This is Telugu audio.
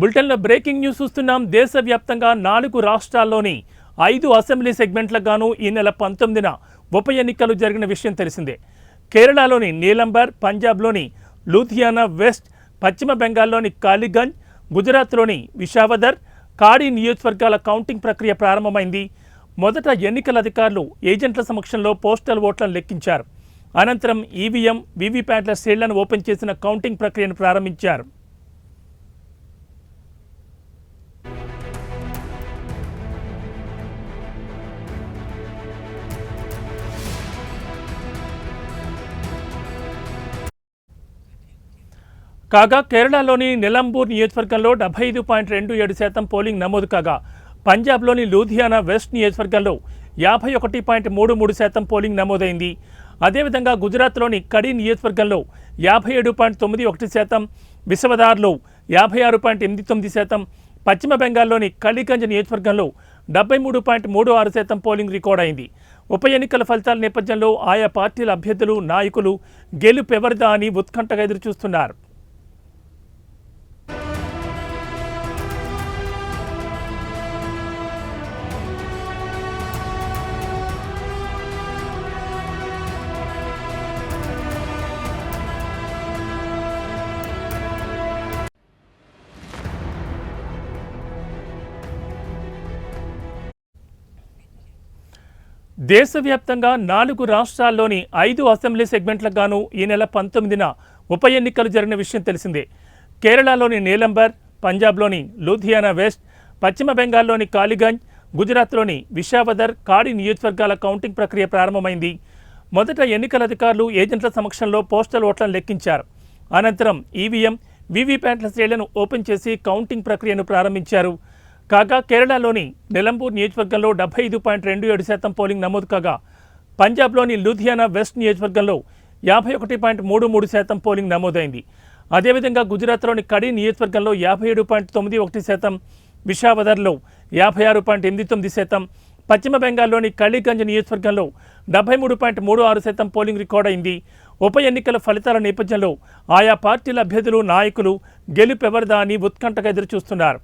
బులెటిన్లో బ్రేకింగ్ న్యూస్ చూస్తున్నాం. దేశవ్యాప్తంగా 4 రాష్ట్రాల్లోని 5 అసెంబ్లీ సెగ్మెంట్లకు గాను ఈ నెల 19న ఉప ఎన్నికలు జరిగిన విషయం తెలిసిందే. కేరళలోని నీలంబర్, పంజాబ్లోని లూధియానా వెస్ట్, పశ్చిమ బెంగాల్లోని కాలిగంజ్, గుజరాత్లోని విశావదర్, కాడి నియోజకవర్గాల కౌంటింగ్ ప్రక్రియ ప్రారంభమైంది. మొదట ఎన్నికల అధికారులు ఏజెంట్ల సమక్షంలో పోస్టల్ ఓట్లను లెక్కించారు. అనంతరం ఈవీఎం, వీవీప్యాట్ల శ్రేణులను ఓపెన్ చేసిన కౌంటింగ్ ప్రక్రియను ప్రారంభించారు. కాగా కేరళలోని నిలంబూర్ నియోజకవర్గంలో 75.27% పోలింగ్ నమోదు కాగా, పంజాబ్లోని లూధియానా వెస్ట్ నియోజకవర్గంలో 51.33% పోలింగ్ నమోదైంది. అదేవిధంగా గుజరాత్లోని కడి నియోజకవర్గంలో 57.91%, విసవదార్లో 56.89%, పశ్చిమ బెంగాల్లోని కలిగంజ్ నియోజకవర్గంలో 73.36% పోలింగ్ రికార్డైంది. ఉప ఎన్నికల ఫలితాల నేపథ్యంలో ఆయా పార్టీల అభ్యర్థులు, నాయకులు గెలుపెవరిదా అని ఉత్కంఠగా ఎదురుచూస్తున్నారు. దేశవ్యాప్తంగా 4 రాష్ట్రాల్లోని 5 అసెంబ్లీ సెగ్మెంట్లకు గాను ఈ నెల 19న ఉప ఎన్నికలు జరిగిన విషయం తెలిసిందే. కేరళలోని నీలంబర్, పంజాబ్లోని లూధియానా వెస్ట్, పశ్చిమ బెంగాల్లోని కాలిగంజ్, గుజరాత్లోని విశావదర్, కాడి నియోజకవర్గాల కౌంటింగ్ ప్రక్రియ ప్రారంభమైంది. మొదట ఎన్నికల అధికారులు ఏజెంట్ల సమక్షంలో పోస్టల్ ఓట్లను లెక్కించారు. అనంతరం ఈవీఎం, వీవీప్యాట్ల శ్రేణులను ఓపెన్ చేసి కౌంటింగ్ ప్రక్రియను ప్రారంభించారు. కాగా కేరళలోని నిలంబూర్ నియోజకవర్గంలో 75.27% పోలింగ్ నమోదు కాగా, పంజాబ్లోని లూధియానా వెస్ట్ నియోజకవర్గంలో 51.33% పోలింగ్ నమోదైంది. అదేవిధంగా గుజరాత్లోని కడి నియోజకవర్గంలో 57.91%, విశావదర్లో 56.89%, పశ్చిమ బెంగాల్లోని కలిగంజ్ నియోజకవర్గంలో 73.36% పోలింగ్ రికార్డైంది. ఉప ఎన్నికల ఫలితాల నేపథ్యంలో ఆయా పార్టీల అభ్యర్థులు, నాయకులు గెలుపెవరిదా అని ఉత్కంఠగా ఎదురుచూస్తున్నారు.